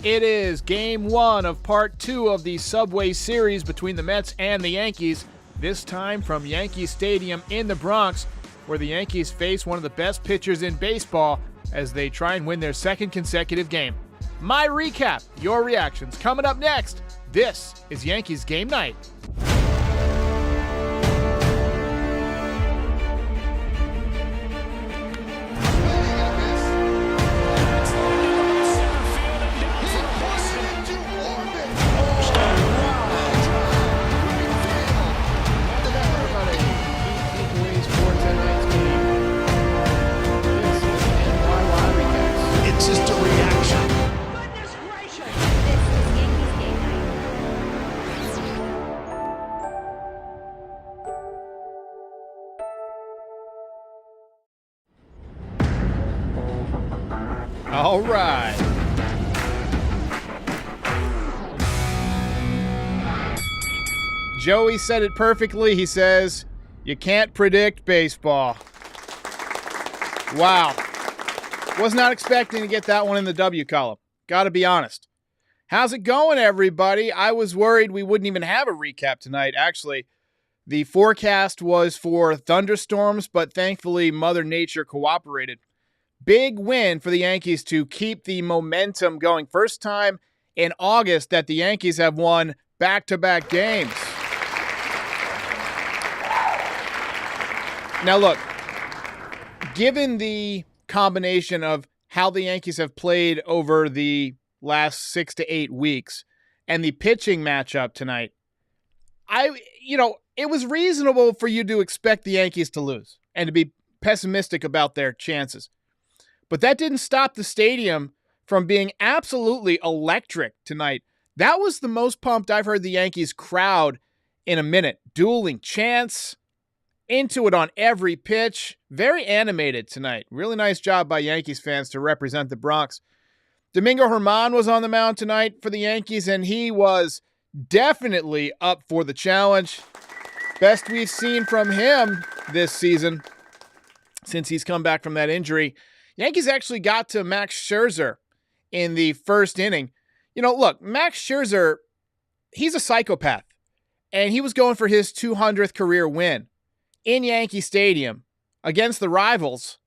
It is Game 1 of Part 2 of the Subway Series between the Mets and the Yankees, this time from Yankee Stadium in the Bronx, where the Yankees face one of the best pitchers in baseball as they try and win their second consecutive game. My recap, your reactions, coming up next. This is Yankees Game Night. All right. Joey said it perfectly. He says, you can't predict baseball. Wow. Was not expecting to get that one in the W column. Got to be honest. How's it going, everybody? I was worried we wouldn't even have a recap tonight. Actually, the forecast was for thunderstorms, but thankfully Mother Nature cooperated. Big win for the Yankees to keep the momentum going. First time in August that the Yankees have won back-to-back games. Now look, given the combination of how the Yankees have played over the last 6 to 8 weeks and the pitching matchup tonight, it was reasonable for you to expect the Yankees to lose and to be pessimistic about their chances. But that didn't stop the stadium from being absolutely electric tonight. That was the most pumped I've heard the Yankees crowd in a minute. Dueling chants, into it on every pitch. Very animated tonight. Really nice job by Yankees fans to represent the Bronx. Domingo Germán was on the mound tonight for the Yankees, and he was definitely up for the challenge. Best we've seen from him this season since he's come back from that injury. Yankees actually got to Max Scherzer in the first inning. Look, Max Scherzer, he's a psychopath, and he was going for his 200th career win in Yankee Stadium against the rivals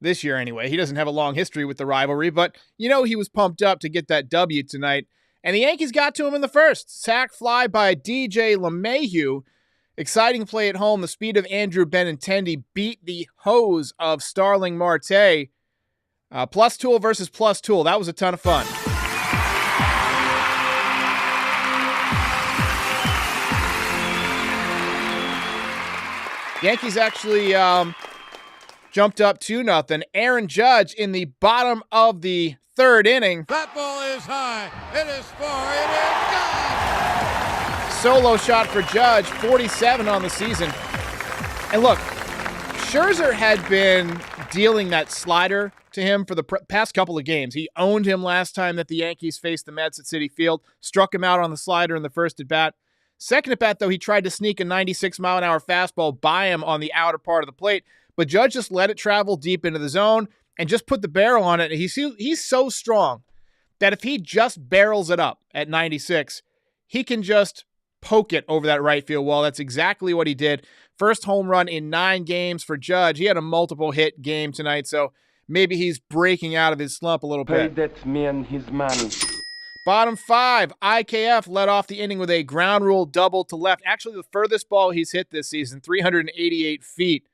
this year anyway. He doesn't have a long history with the rivalry, but he was pumped up to get that W tonight, and the Yankees got to him in the first. Sac fly by DJ LeMahieu. Exciting play at home. The speed of Andrew Benintendi beat the hose of Starling Marte. Plus Tool versus Plus Tool. That was a ton of fun. Yankees actually jumped up 2-0. Aaron Judge in the bottom of the third inning. That ball is high. It is far. It is gone. Solo shot for Judge, 47 on the season. And look, Scherzer had been dealing that slider to him for the past couple of games. He owned him last time that the Yankees faced the Mets at Citi Field, struck him out on the slider in the first at-bat. Second at-bat, though, he tried to sneak a 96-mile-an-hour fastball by him on the outer part of the plate, but Judge just let it travel deep into the zone and just put the barrel on it. He's so strong that if he just barrels it up at 96, he can just poke it over that right field wall. That's exactly what he did. First home run in 9 games for Judge. He had a multiple hit game tonight, so maybe he's breaking out of his slump a little bit. Pay that man his money. Bottom 5, IKF led off the inning with a ground rule double to left. Actually, the furthest ball he's hit this season, 388 feet.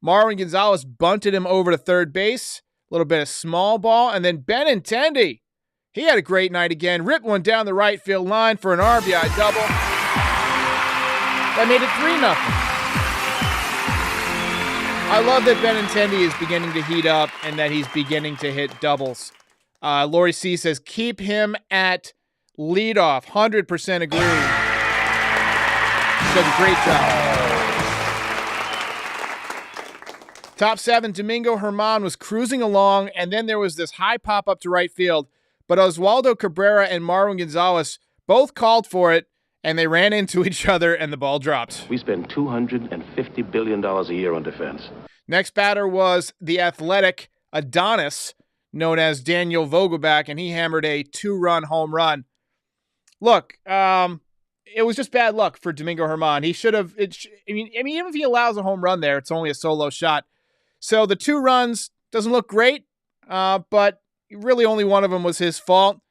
Marwin Gonzalez bunted him over to third base. A little bit of small ball. And then Benintendi, he had a great night again. Ripped one down the right field line for an RBI double. That made it 3-0. I love that Benintendi is beginning to heat up and that he's beginning to hit doubles. Lori C says, keep him at leadoff. 100% agree. Does a great job. Top 7, Domingo Germán was cruising along, and then there was this high pop-up to right field, but Oswaldo Cabrera and Marwin Gonzalez both called for it, and they ran into each other, and the ball dropped. We spend $250 billion a year on defense. Next batter was the athletic Adonis, known as Daniel Vogelbach, and he hammered a 2-run home run. Look, it was just bad luck for Domingo Germán. He should have. Even if he allows a home run there, it's only a solo shot. So the 2 runs doesn't look great, but really only one of them was his fault.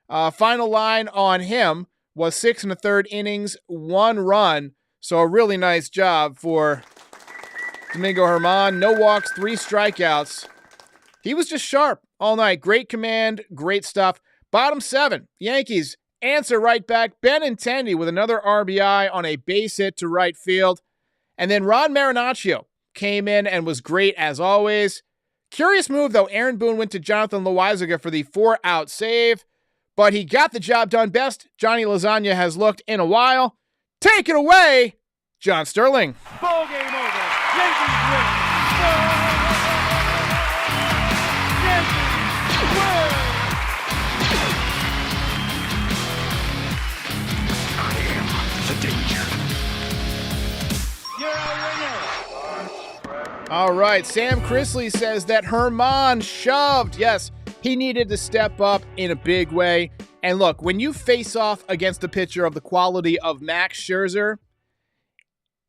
Final line on him was 6 1/3 innings, 1 run. So a really nice job for Domingo Germán. No walks, 3 strikeouts. He was just sharp all night. Great command, great stuff. Bottom 7, Yankees answer right back. Benintendi with another RBI on a base hit to right field. And then Ron Marinaccio came in and was great as always. Curious move, though. Aaron Boone went to Jonathan Loaisiga for the 4-out save, but he got the job done best Johnny Lasagna has looked in a while. Take it away, John Sterling. Ball game over. Yankees win. Yankees win. I am the danger. You're a winner. All right, Sam Chrisley says that Germán shoved. Yes, he needed to step up in a big way. And look, when you face off against a pitcher of the quality of Max Scherzer,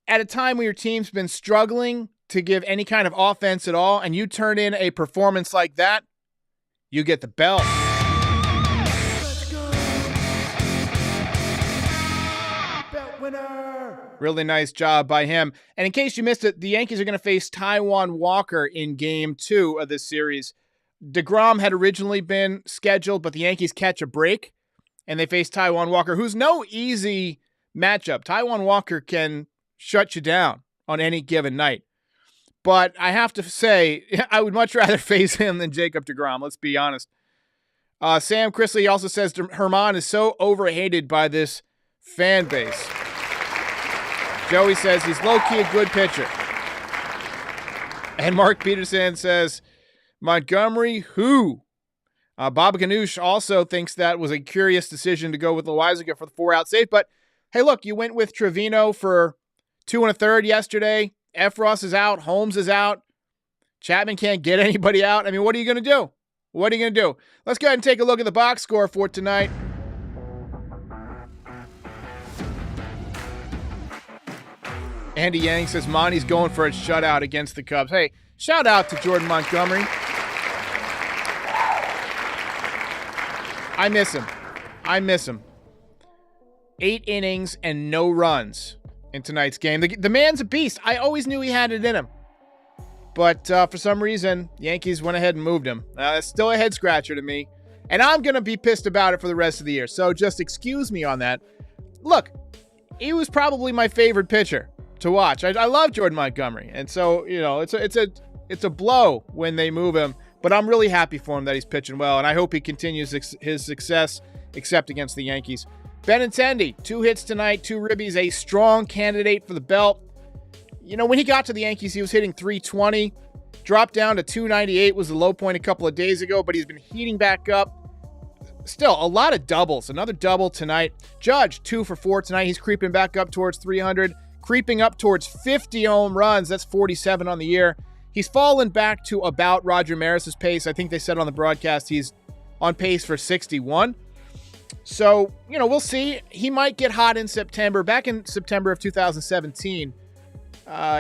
at a time when your team's been struggling to give any kind of offense at all, and you turn in a performance like that, you get the belt. Let's go. Belt winner. Really nice job by him. And in case you missed it, the Yankees are going to face Taijuan Walker in Game 2 of this series. DeGrom had originally been scheduled, but the Yankees catch a break, and they face Taijuan Walker, who's no easy matchup. Taijuan Walker can shut you down on any given night. But I have to say, I would much rather face him than Jacob DeGrom, let's be honest. Sam Chrisley also says Germán is so overhated by this fan base. Joey says he's low-key a good pitcher. And Mark Peterson says, Montgomery, who? Bob Ganoush also thinks that was a curious decision to go with Loaisiga for the 4-out save. But, hey, look, you went with Trevino for 2 1/3 yesterday. Efros is out. Holmes is out. Chapman can't get anybody out. I mean, what are you going to do? What are you going to do? Let's go ahead and take a look at the box score for tonight. Andy Yang says Monty's going for a shutout against the Cubs. Hey, shout out to Jordan Montgomery. I miss him. 8 innings and no runs in tonight's game. The man's a beast. I always knew he had it in him. But for some reason, Yankees went ahead and moved him. It's still a head scratcher to me. And I'm going to be pissed about it for the rest of the year. So just excuse me on that. Look, he was probably my favorite pitcher to watch. I love Jordan Montgomery. And so, you know, it's a blow when they move him. But I'm really happy for him that he's pitching well. And I hope he continues his success, except against the Yankees. Benintendi, 2 hits tonight, 2 ribbies, a strong candidate for the belt. You know, when he got to the Yankees, he was hitting .320. Dropped down to .298 was the low point a couple of days ago, but he's been heating back up. Still, a lot of doubles. Another double tonight. Judge, 2 for 4 tonight. He's creeping back up towards 300, creeping up towards 50 home runs. That's 47 on the year. He's fallen back to about Roger Maris's pace. I think they said on the broadcast he's on pace for 61. So, you know, we'll see. He might get hot in September. Back in September of 2017,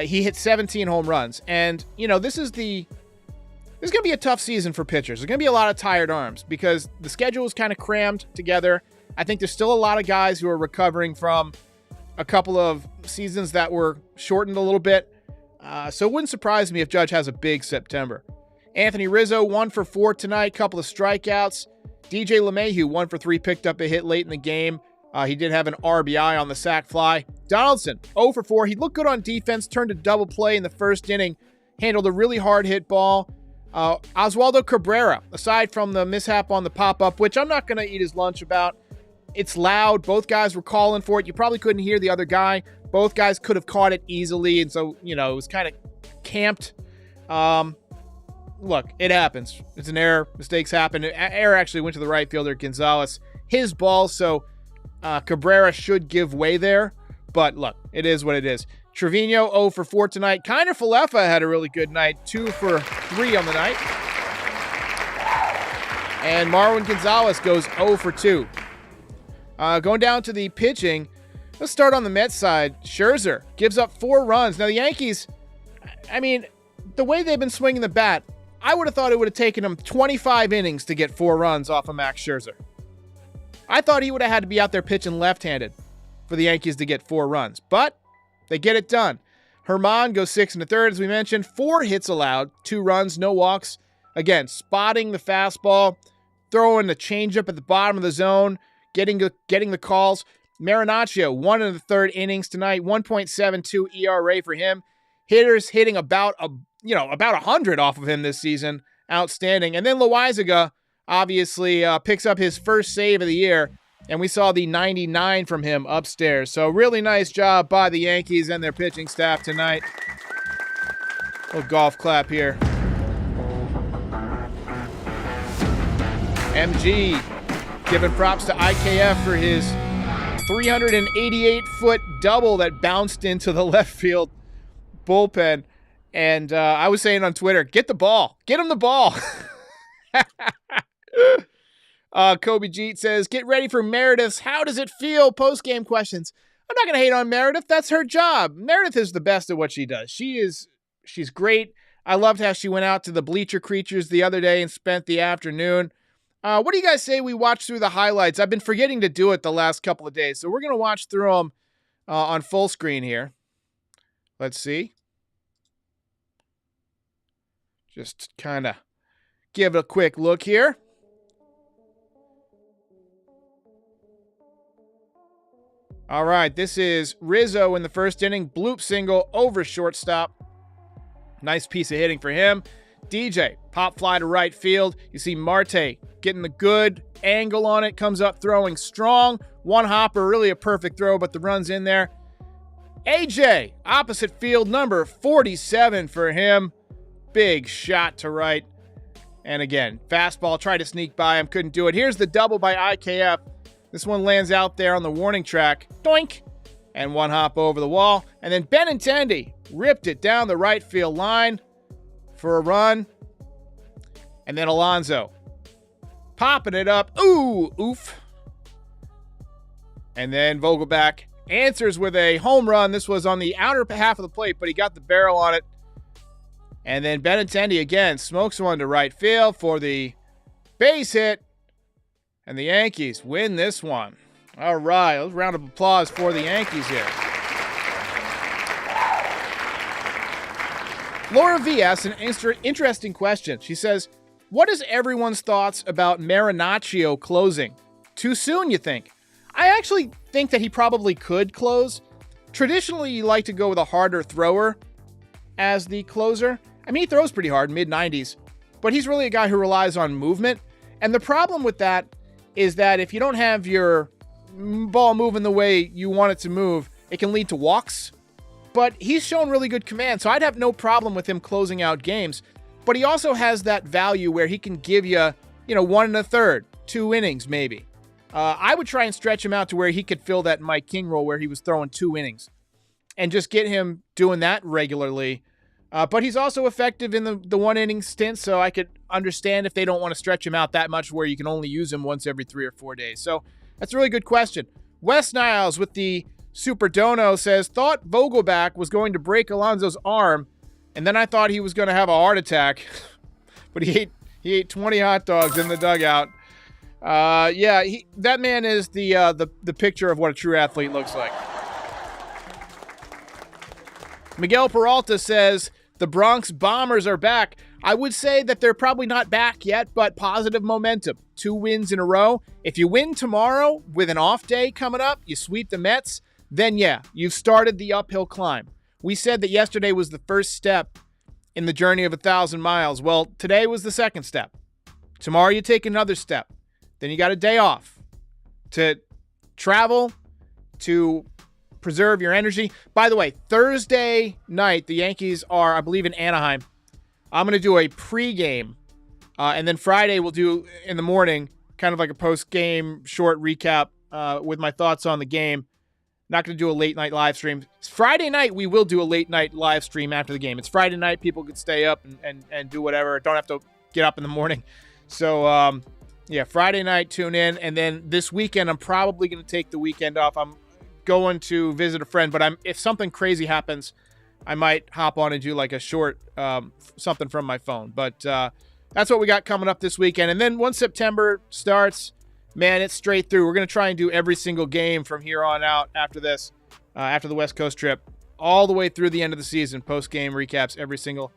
he hit 17 home runs. And, you know, this is going to be a tough season for pitchers. There's going to be a lot of tired arms because the schedule is kind of crammed together. I think there's still a lot of guys who are recovering from a couple of seasons that were shortened a little bit. So it wouldn't surprise me if Judge has a big September. Anthony Rizzo, 1 for 4 tonight, couple of strikeouts. DJ LeMahieu, 1 for 3, picked up a hit late in the game. He did have an RBI on the sac fly. Donaldson, 0 for 4. He looked good on defense, turned a double play in the first inning, handled a really hard hit ball. Oswaldo Cabrera, aside from the mishap on the pop-up, which I'm not going to eat his lunch about. It's loud. Both guys were calling for it. You probably couldn't hear the other guy. Both guys could have caught it easily, and so, you know, it was kind of camped. Look, it happens. It's an error. Mistakes happen. Error actually went to the right fielder, Gonzalez. His ball, so Cabrera should give way there. But look, it is what it is. Trevino, 0 for 4 tonight. Kiner Falefa had a really good night. 2 for 3 on the night. And Marwin Gonzalez goes 0 for 2. Going down to the pitching, let's start on the Mets side. Scherzer gives up 4 runs. Now, the Yankees, I mean, the way they've been swinging the bat, I would have thought it would have taken them 25 innings to get 4 runs off of Max Scherzer. I thought he would have had to be out there pitching left-handed for the Yankees to get 4 runs, but they get it done. Herman goes 6 1/3, as we mentioned. 4 hits allowed, 2 runs, no walks. Again, spotting the fastball, throwing the changeup at the bottom of the zone, getting the calls. Marinaccio, 1 1/3 innings tonight, 1.72 ERA for him. Hitters hitting about 100 off of him this season. Outstanding. And then Loaizaga obviously picks up his first save of the year, and we saw the 99 from him upstairs. So really nice job by the Yankees and their pitching staff tonight. Little golf clap here. MG giving props to IKF for his 388-foot double that bounced into the left field bullpen. And I was saying on Twitter, get the ball. Get him the ball. Kobe Jeet says, get ready for Meredith's How Does It Feel post-game questions. I'm not going to hate on Meredith. That's her job. Meredith is the best at what she does. She's great. I loved how she went out to the Bleacher Creatures the other day and spent the afternoon. What do you guys say we watch through the highlights? I've been forgetting to do it the last couple of days, so we're going to watch through them on full screen here. Let's see. Just kind of give it a quick look here. All right, this is Rizzo in the first inning. Bloop single over shortstop. Nice piece of hitting for him. DJ, pop fly to right field. You see Marte getting the good angle on it. Comes up throwing strong. One hopper, really a perfect throw, but the run's in there. AJ, opposite field, number 47 for him. Big shot to right. And again, fastball, tried to sneak by him, couldn't do it. Here's the double by IKF. This one lands out there on the warning track. Doink! And one hop over the wall. And then Benintendi ripped it down the right field line for a run. And then Alonso popping it up. Ooh, oof. And then Vogelback answers with a home run. This was on the outer half of the plate, but he got the barrel on it. And then Benintendi again smokes one to right field for the base hit. And the Yankees win this one. All right, a round of applause for the Yankees here. Laura V asks an interesting question. She says, what is everyone's thoughts about Marinaccio closing? Too soon, you think? I actually think that he probably could close. Traditionally, you like to go with a harder thrower as the closer. I mean, he throws pretty hard, mid-90s, but he's really a guy who relies on movement. And the problem with that is that if you don't have your ball moving the way you want it to move, it can lead to walks. But he's shown really good command, so I'd have no problem with him closing out games. But he also has that value where he can give you, 1 1/3, 2 innings maybe. I would try and stretch him out to where he could fill that Mike King role where he was throwing 2 innings and just get him doing that regularly. But he's also effective in the 1 inning stint, so I could understand if they don't want to stretch him out that much where you can only use him once every 3 or 4 days. So that's a really good question. Wes Niles with the Super Dono says, thought Vogelback was going to break Alonso's arm, and then I thought he was going to have a heart attack. But he ate 20 hot dogs in the dugout. That man is the picture of what a true athlete looks like. Miguel Peralta says, the Bronx Bombers are back. I would say that they're probably not back yet, but positive momentum. 2 wins in a row. If you win tomorrow with an off day coming up, you sweep the Mets, then yeah, you've started the uphill climb. We said that yesterday was the first step in the journey of 1,000 miles. Well, today was the second step. Tomorrow you take another step. Then you got a day off to travel, to preserve your energy. By the way, Thursday night, the Yankees are, I believe, in Anaheim. I'm going to do a pregame, and then Friday we'll do in the morning, kind of like a post-game short recap with my thoughts on the game. Not going to do a late-night live stream. Friday night, we will do a late-night live stream after the game. It's Friday night. People could stay up and do whatever. Don't have to get up in the morning. So Yeah, Friday night, tune in. And then this weekend, I'm probably going to take the weekend off. I'm going to visit a friend, but if something crazy happens, I might hop on and do like a short something from my phone. But that's what we got coming up this weekend. And then once September starts, man, it's straight through. We're going to try and do every single game from here on out after this, after the West Coast trip, all the way through the end of the season. Post-game recaps every single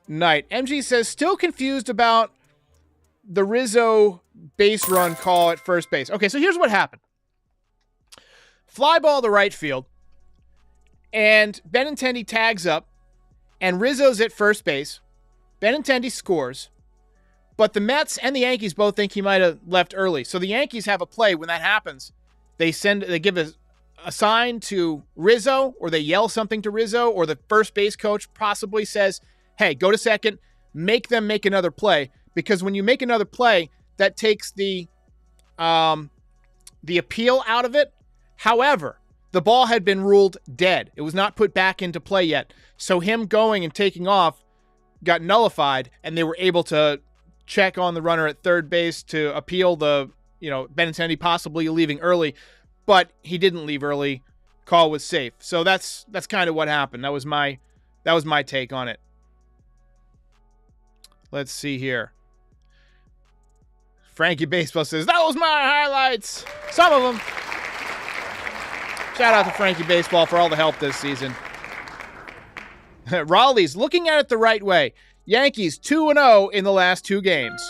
night. MG says, still confused about the Rizzo base run call at first base. Okay, so here's what happened. Fly ball to right field, and Benintendi tags up, and Rizzo's at first base. Benintendi scores, but the Mets and the Yankees both think he might have left early. So the Yankees have a play when that happens. They give a sign to Rizzo, or they yell something to Rizzo, or the first base coach possibly says, hey, go to second, make them make another play. Because when you make another play, that takes the appeal out of it. However, the ball had been ruled dead. It was not put back into play yet. So him going and taking off got nullified, and they were able to check on the runner at third base to appeal the, Benintendi possibly leaving early, but he didn't leave early. Call was safe. So that's kind of what happened. That was my take on it. Let's see here. Frankie Baseball says, that was my highlights. Some of them. Shout out to Frankie Baseball for all the help this season. Raleigh's looking at it the right way. Yankees 2-0 in the last 2 games.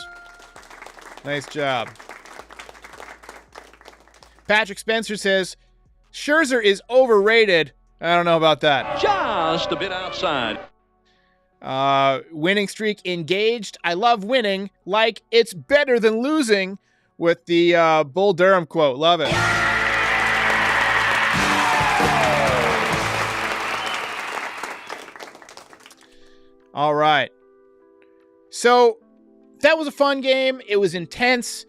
Nice job. Patrick Spencer says, Scherzer is overrated. I don't know about that. Just a bit outside. Winning streak engaged. I love winning like it's better than losing, with the Bull Durham quote. Love it. All right. So that was a fun game. It was intense.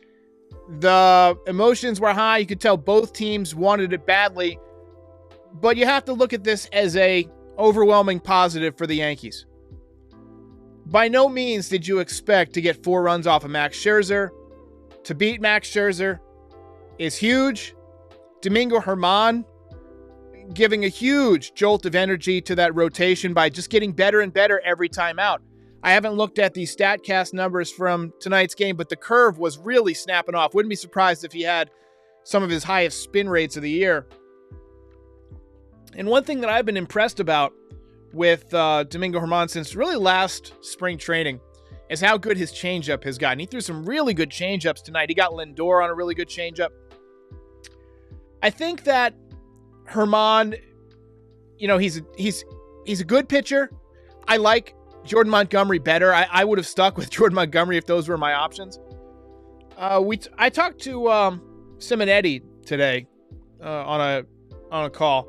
The emotions were high. You could tell both teams wanted it badly. But you have to look at this as a overwhelming positive for the Yankees. By no means did you expect to get 4 runs off of Max Scherzer. To beat Max Scherzer is huge. Domingo Germán giving a huge jolt of energy to that rotation by just getting better and better every time out. I haven't looked at the StatCast numbers from tonight's game, but the curve was really snapping off. Wouldn't be surprised if he had some of his highest spin rates of the year. And one thing that I've been impressed about with Domingo Germán since really last spring training is how good his changeup has gotten. He threw some really good changeups tonight. He got Lindor on a really good changeup. I think that Germán, he's a good pitcher. I like Jordan Montgomery better. I would have stuck with Jordan Montgomery if those were my options. I talked to Simonetti today on a call.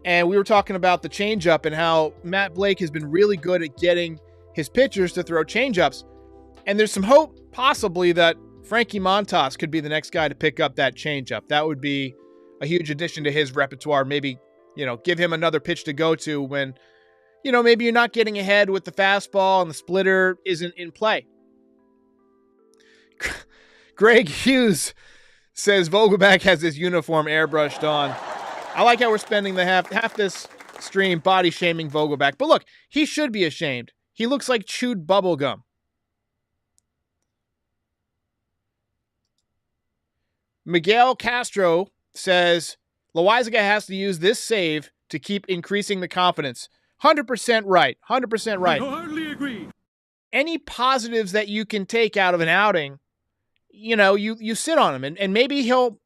And we were talking about the changeup and how Matt Blake has been really good at getting his pitchers to throw changeups. And there's some hope, possibly, that Frankie Montas could be the next guy to pick up that changeup. That would be a huge addition to his repertoire. Maybe, give him another pitch to go to when, maybe you're not getting ahead with the fastball and the splitter isn't in play. Greg Hughes says Vogelback has his uniform airbrushed on. I like how we're spending the half this stream body shaming Vogelback. But look, he should be ashamed. He looks like chewed bubble gum. Miguel Castro says Loaizaga has to use this save to keep increasing the confidence. 100% right. 100% right. I hardly agree. Any positives that you can take out of an outing, you sit on him. And maybe he'll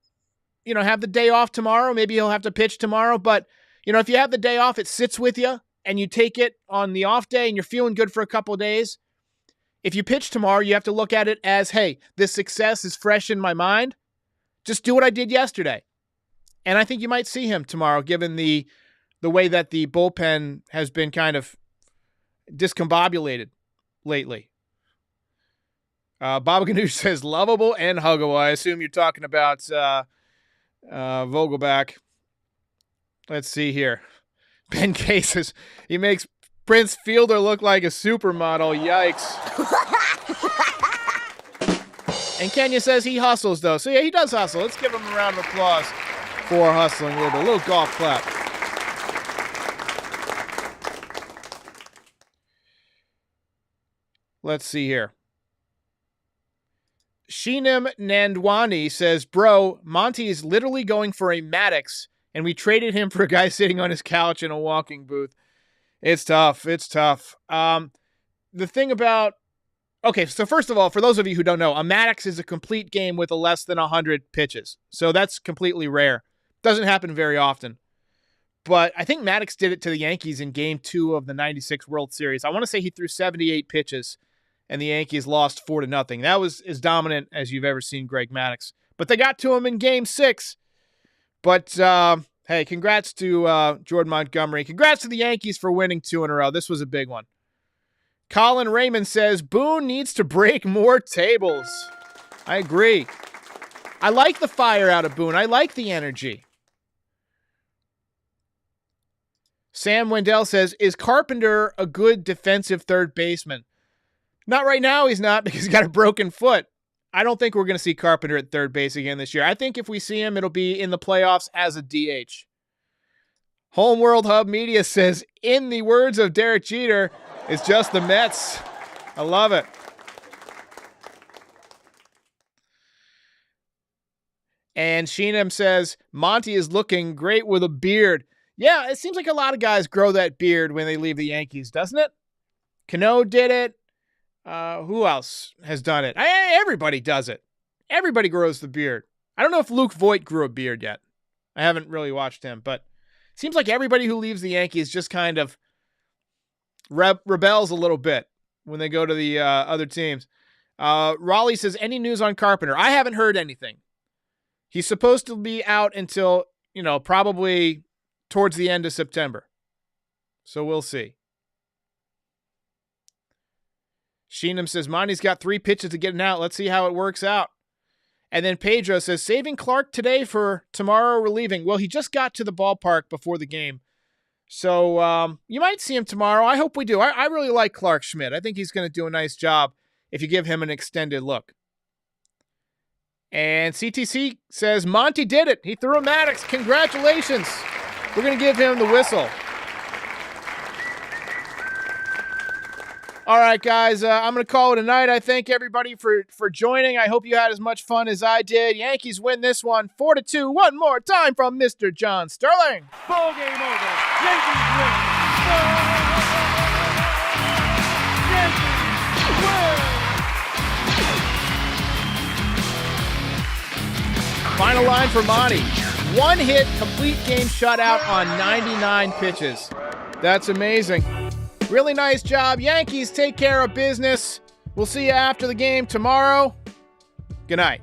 have the day off tomorrow. Maybe he'll have to pitch tomorrow. But, if you have the day off, it sits with you and you take it on the off day and you're feeling good for a couple of days. If you pitch tomorrow, you have to look at it as, hey, this success is fresh in my mind. Just do what I did yesterday. And I think you might see him tomorrow, given the way that the bullpen has been kind of discombobulated lately. Baba Ganoush says lovable and huggable. I assume you're talking about Vogelback. Let's see here. Ben K says he makes Prince Fielder look like a supermodel. Yikes. And Kenya says he hustles, though. So, yeah, he does hustle. Let's give him a round of applause for hustling a little bit. A little golf clap. Let's see here. Sheenam Nandwani says, bro, Monty is literally going for a Maddox, and we traded him for a guy sitting on his couch in a walking booth. It's tough. It's tough. The thing about... Okay, so first of all, for those of you who don't know, a Maddox is a complete game with a less than 100 pitches. So that's completely rare. Doesn't happen very often. But I think Maddox did it to the Yankees in Game 2 of the 96 World Series. I want to say he threw 78 pitches, and the Yankees lost 4-0. That was as dominant as you've ever seen Greg Maddux. But they got to him in Game 6. But, hey, congrats to Jordan Montgomery. Congrats to the Yankees for winning 2 in a row. This was a big one. Colin Raymond says, Boone needs to break more tables. I agree. I like the fire out of Boone. I like the energy. Sam Wendell says, is Carpenter a good defensive third baseman? Not right now, he's not, because he's got a broken foot. I don't think we're going to see Carpenter at third base again this year. I think if we see him, it'll be in the playoffs as a DH. Homeworld Hub Media says, in the words of Derek Jeter, it's just the Mets. I love it. And Sheenam says, Monty is looking great with a beard. Yeah, it seems like a lot of guys grow that beard when they leave the Yankees, doesn't it? Cano did it. Who else has done it? Everybody does it. Everybody grows the beard. I don't know if Luke Voit grew a beard yet. I haven't really watched him, but it seems like everybody who leaves the Yankees just kind of rebels a little bit when they go to the other teams. Raleigh says, any news on Carpenter? I haven't heard anything. He's supposed to be out until, probably towards the end of September. So we'll see. Sheenam says, Monty's got 3 pitches to get it out. Let's see how it works out. And then Pedro says, saving Clark today for tomorrow relieving. Well, he just got to the ballpark before the game. So you might see him tomorrow. I hope we do. I really like Clark Schmidt. I think he's going to do a nice job if you give him an extended look. And CTC says, Monty did it. He threw a Maddox. Congratulations. We're going to give him the whistle. All right, guys, I'm going to call it a night. I thank everybody for joining. I hope you had as much fun as I did. Yankees win this one 4-2. One more time from Mr. John Sterling. Ball game over. Yankees win. Yankees win. Final line for Monty. 1 hit, complete game shutout on 99 pitches. That's amazing. Really nice job. Yankees take care of business. We'll see you after the game tomorrow. Good night.